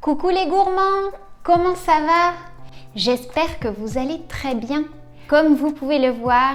Coucou les gourmands, comment ça va? J'espère que vous allez très bien. Comme vous pouvez le voir,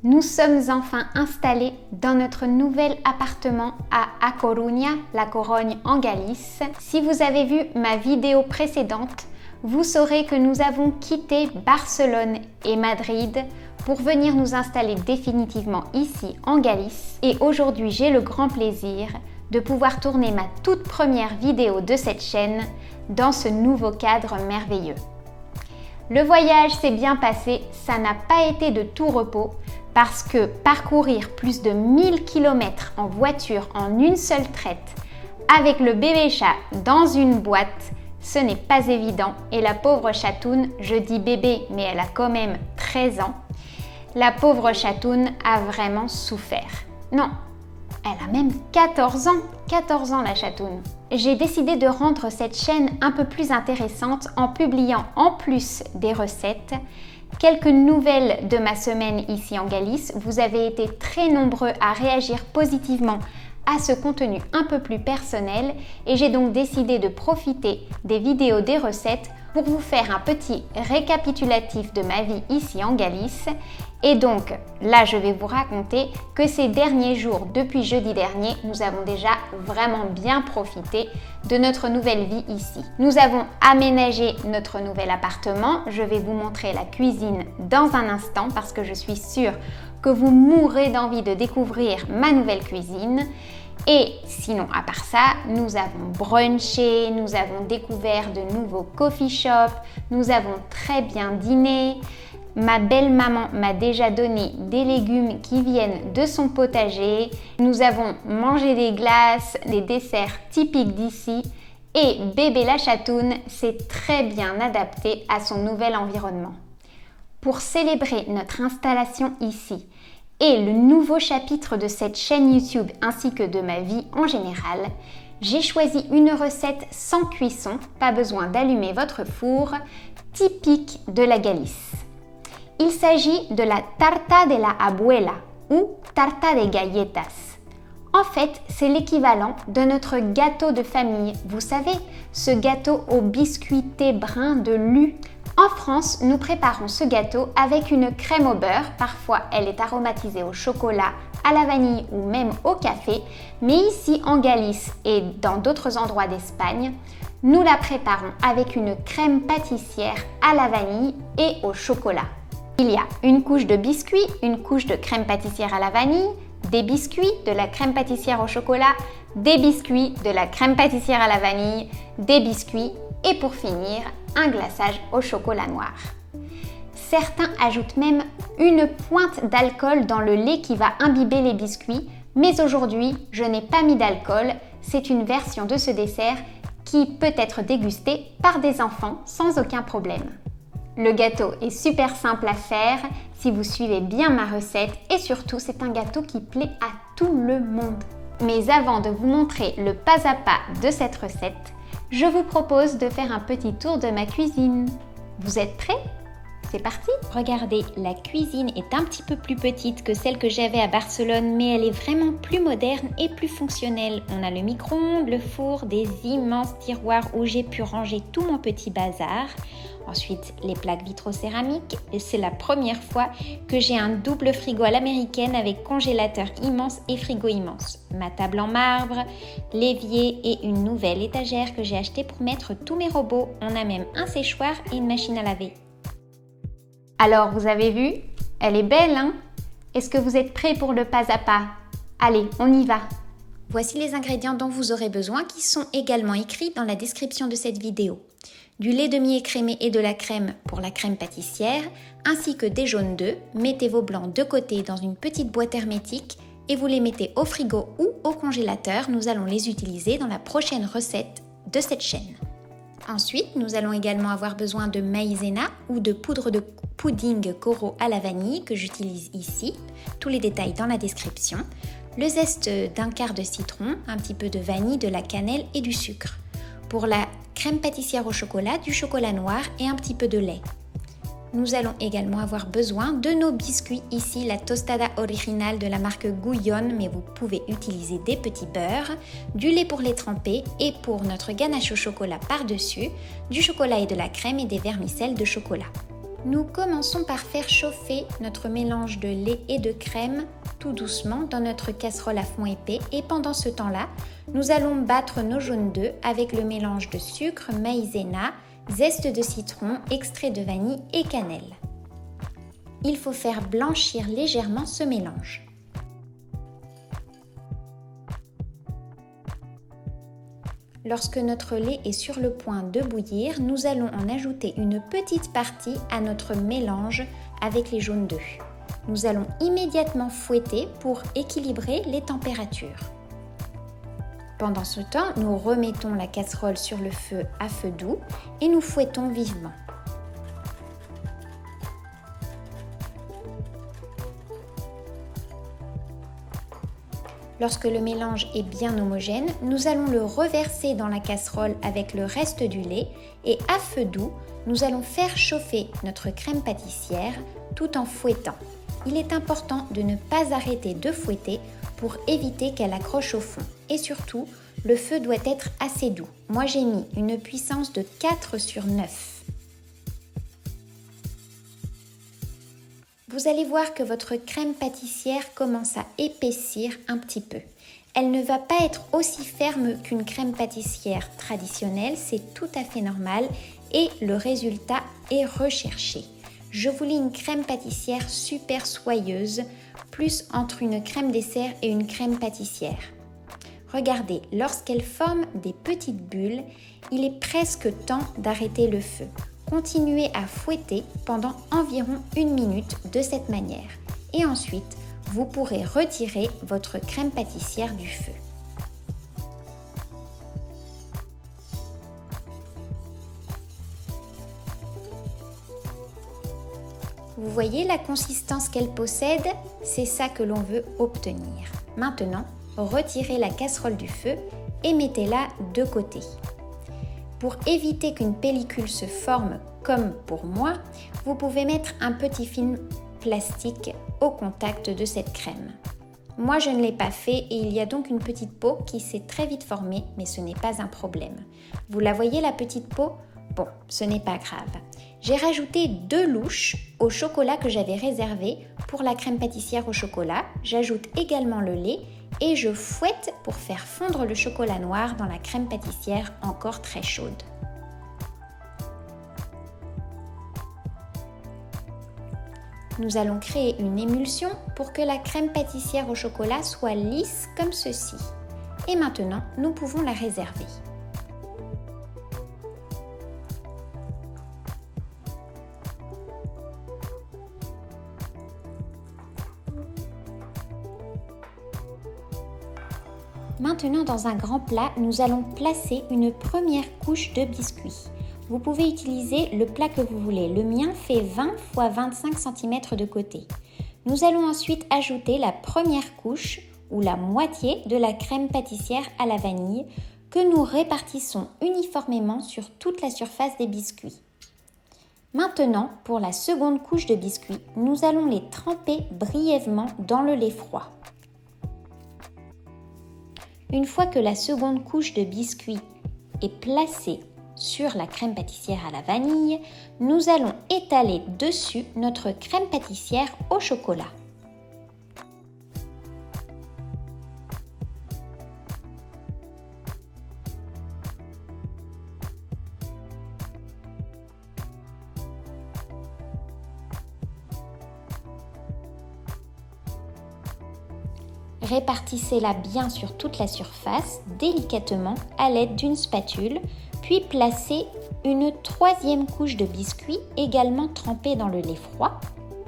nous sommes enfin installés dans notre nouvel appartement à A Coruña, la Corogne en Galice. Si vous avez vu ma vidéo précédente, vous saurez que nous avons quitté Barcelone et Madrid pour venir nous installer définitivement ici en Galice. Et aujourd'hui, j'ai le grand plaisir de pouvoir tourner ma toute première vidéo de cette chaîne dans ce nouveau cadre merveilleux. Le voyage s'est bien passé, ça n'a pas été de tout repos parce que parcourir plus de 1000 km en voiture en une seule traite avec le bébé chat dans une boîte, ce n'est pas évident et la pauvre chatoune, je dis bébé mais elle a quand même 13 ans, la pauvre chatoune a vraiment souffert. Non, elle a même 14 ans la chatoune. J'ai décidé de rendre cette chaîne un peu plus intéressante en publiant en plus des recettes, quelques nouvelles de ma semaine ici en Galice. Vous avez été très nombreux à réagir positivement à ce contenu un peu plus personnel et j'ai donc décidé de profiter des vidéos des recettes pour vous faire un petit récapitulatif de ma vie ici en Galice. Et donc là, je vais vous raconter que ces derniers jours, depuis jeudi dernier, nous avons déjà vraiment bien profité de notre nouvelle vie ici. Nous avons aménagé notre nouvel appartement. Je vais vous montrer la cuisine dans un instant parce que je suis sûre que vous mourrez d'envie de découvrir ma nouvelle cuisine. Et sinon, à part ça, nous avons brunché, nous avons découvert de nouveaux coffee shops, nous avons très bien dîné. Ma belle-maman m'a déjà donné des légumes qui viennent de son potager. Nous avons mangé des glaces, des desserts typiques d'ici. Et bébé la chatoune s'est très bien adapté à son nouvel environnement. Pour célébrer notre installation ici et le nouveau chapitre de cette chaîne YouTube ainsi que de ma vie en général, j'ai choisi une recette sans cuisson, pas besoin d'allumer votre four, typique de la Galice. Il s'agit de la tarta de la abuela ou tarta de galletas. En fait, c'est l'équivalent de notre gâteau de famille. Vous savez, ce gâteau au biscuité brun de lus. En France, nous préparons ce gâteau avec une crème au beurre. Parfois, elle est aromatisée au chocolat, à la vanille ou même au café. Mais ici, en Galice et dans d'autres endroits d'Espagne, nous la préparons avec une crème pâtissière à la vanille et au chocolat. Il y a une couche de biscuits, une couche de crème pâtissière à la vanille, des biscuits, de la crème pâtissière au chocolat, des biscuits, de la crème pâtissière à la vanille, des biscuits et pour finir, un glaçage au chocolat noir. Certains ajoutent même une pointe d'alcool dans le lait qui va imbiber les biscuits, mais aujourd'hui, je n'ai pas mis d'alcool, c'est une version de ce dessert qui peut être dégusté par des enfants sans aucun problème. Le gâteau est super simple à faire si vous suivez bien ma recette et surtout c'est un gâteau qui plaît à tout le monde. Mais avant de vous montrer le pas à pas de cette recette, je vous propose de faire un petit tour de ma cuisine. Vous êtes prêts? C'est parti! Regardez, la cuisine est un petit peu plus petite que celle que j'avais à Barcelone, mais elle est vraiment plus moderne et plus fonctionnelle. On a le micro-ondes, le four, des immenses tiroirs où j'ai pu ranger tout mon petit bazar. Ensuite, les plaques vitrocéramiques. Et c'est la première fois que j'ai un double frigo à l'américaine avec congélateur immense et frigo immense. Ma table en marbre, l'évier et une nouvelle étagère que j'ai achetée pour mettre tous mes robots. On a même un séchoir et une machine à laver. Alors, vous avez vu? Elle est belle, hein? Est-ce que vous êtes prêts pour le pas à pas? Allez, on y va! Voici les ingrédients dont vous aurez besoin qui sont également écrits dans la description de cette vidéo. Du lait demi-écrémé et de la crème pour la crème pâtissière, ainsi que des jaunes d'œufs. Mettez vos blancs de côté dans une petite boîte hermétique et vous les mettez au frigo ou au congélateur. Nous allons les utiliser dans la prochaine recette de cette chaîne. Ensuite, nous allons également avoir besoin de maïzena ou de poudre de pudding Koro à la vanille que j'utilise ici. Tous les détails dans la description. Le zeste d'un quart de citron, un petit peu de vanille, de la cannelle et du sucre. Pour la crème pâtissière au chocolat, du chocolat noir et un petit peu de lait. Nous allons également avoir besoin de nos biscuits, ici la tostada originale de la marque Gouillon, mais vous pouvez utiliser des petits beurres, du lait pour les tremper et pour notre ganache au chocolat par-dessus, du chocolat et de la crème et des vermicelles de chocolat. Nous commençons par faire chauffer notre mélange de lait et de crème tout doucement dans notre casserole à fond épais et pendant ce temps-là, nous allons battre nos jaunes d'œufs avec le mélange de sucre, maïzena, zeste de citron, extrait de vanille et cannelle. Il faut faire blanchir légèrement ce mélange. Lorsque notre lait est sur le point de bouillir, nous allons en ajouter une petite partie à notre mélange avec les jaunes d'œufs. Nous allons immédiatement fouetter pour équilibrer les températures. Pendant ce temps, nous remettons la casserole sur le feu à feu doux et nous fouettons vivement. Lorsque le mélange est bien homogène, nous allons le reverser dans la casserole avec le reste du lait et à feu doux, nous allons faire chauffer notre crème pâtissière tout en fouettant. Il est important de ne pas arrêter de fouetter pour éviter qu'elle accroche au fond. Et surtout, le feu doit être assez doux. Moi, j'ai mis une puissance de 4 sur 9. Vous allez voir que votre crème pâtissière commence à épaissir un petit peu. Elle ne va pas être aussi ferme qu'une crème pâtissière traditionnelle, c'est tout à fait normal et le résultat est recherché. Je voulais une crème pâtissière super soyeuse, plus entre une crème dessert et une crème pâtissière. Regardez, lorsqu'elle forme des petites bulles, il est presque temps d'arrêter le feu. Continuez à fouetter pendant environ 1 minute de cette manière. Et ensuite, vous pourrez retirer votre crème pâtissière du feu. Vous voyez la consistance qu'elle possède? C'est ça que l'on veut obtenir. Maintenant, retirez la casserole du feu et mettez-la de côté. Pour éviter qu'une pellicule se forme comme pour moi, vous pouvez mettre un petit film plastique au contact de cette crème. Moi, je ne l'ai pas fait et il y a donc une petite peau qui s'est très vite formée, mais ce n'est pas un problème. Vous la voyez, la petite peau? Bon, ce n'est pas grave. J'ai rajouté 2 louches au chocolat que j'avais réservé pour la crème pâtissière au chocolat. J'ajoute également le lait et je fouette pour faire fondre le chocolat noir dans la crème pâtissière encore très chaude. Nous allons créer une émulsion pour que la crème pâtissière au chocolat soit lisse comme ceci. Et maintenant, nous pouvons la réserver. Maintenant, dans un grand plat, nous allons placer une première couche de biscuits. Vous pouvez utiliser le plat que vous voulez. Le mien fait 20 x 25 cm de côté. Nous allons ensuite ajouter la première couche ou la moitié de la crème pâtissière à la vanille que nous répartissons uniformément sur toute la surface des biscuits. Maintenant, pour la seconde couche de biscuits, nous allons les tremper brièvement dans le lait froid. Une fois que la seconde couche de biscuits est placée sur la crème pâtissière à la vanille, nous allons étaler dessus notre crème pâtissière au chocolat. Répartissez-la bien sur toute la surface, délicatement, à l'aide d'une spatule, puis placez une troisième couche de biscuits également trempée dans le lait froid,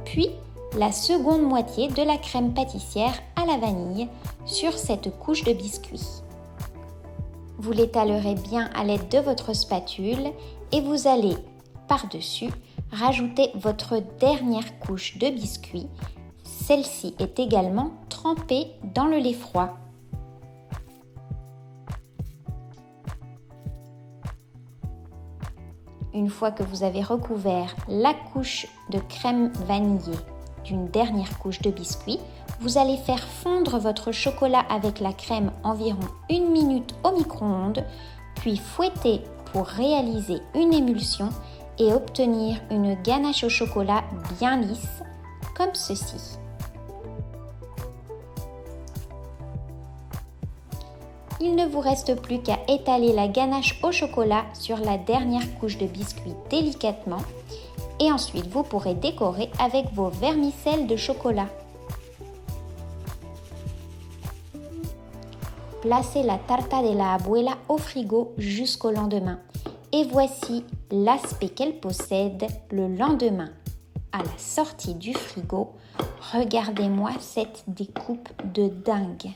puis la seconde moitié de la crème pâtissière à la vanille sur cette couche de biscuits. Vous l'étalerez bien à l'aide de votre spatule et vous allez par-dessus rajouter votre dernière couche de biscuits. Celle-ci est également trempée dans le lait froid. Une fois que vous avez recouvert la couche de crème vanillée d'une dernière couche de biscuit, vous allez faire fondre votre chocolat avec la crème environ 1 minute au micro-ondes, puis fouetter pour réaliser une émulsion et obtenir une ganache au chocolat bien lisse, comme ceci. Il ne vous reste plus qu'à étaler la ganache au chocolat sur la dernière couche de biscuit délicatement et ensuite vous pourrez décorer avec vos vermicelles de chocolat. Placez la tarta de la abuela au frigo jusqu'au lendemain et voici l'aspect qu'elle possède le lendemain. À la sortie du frigo, regardez-moi cette découpe de dingue.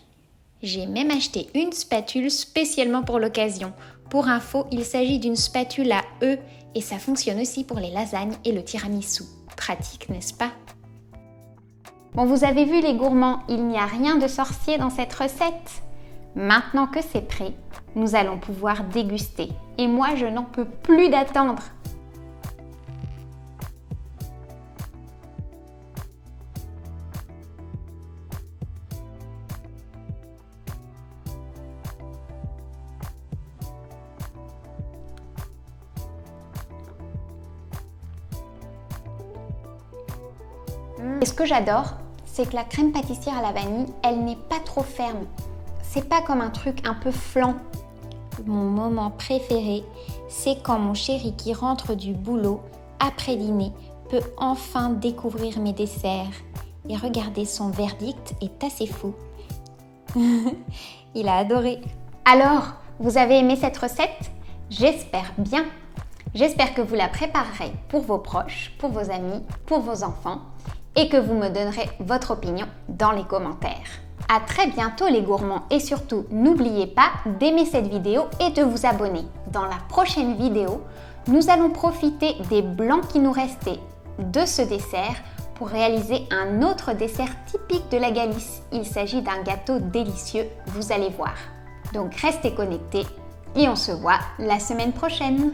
J'ai même acheté une spatule spécialement pour l'occasion. Pour info, il s'agit d'une spatule à E et ça fonctionne aussi pour les lasagnes et le tiramisu. Pratique, n'est-ce pas? Bon, vous avez vu les gourmands, il n'y a rien de sorcier dans cette recette. Maintenant que c'est prêt, nous allons pouvoir déguster. Et moi, je n'en peux plus d'attendre. Et ce que j'adore, c'est que la crème pâtissière à la vanille, elle n'est pas trop ferme. C'est pas comme un truc un peu flan. Mon moment préféré, c'est quand mon chéri qui rentre du boulot après dîner peut enfin découvrir mes desserts. Et regardez, son verdict est assez fou. Il a adoré. Alors, vous avez aimé cette recette? J'espère bien. J'espère que vous la préparerez pour vos proches, pour vos amis, pour vos enfants et que vous me donnerez votre opinion dans les commentaires. À très bientôt les gourmands et surtout n'oubliez pas d'aimer cette vidéo et de vous abonner. Dans la prochaine vidéo, nous allons profiter des blancs qui nous restaient de ce dessert pour réaliser un autre dessert typique de la Galice. Il s'agit d'un gâteau délicieux, vous allez voir. Donc restez connectés et on se voit la semaine prochaine.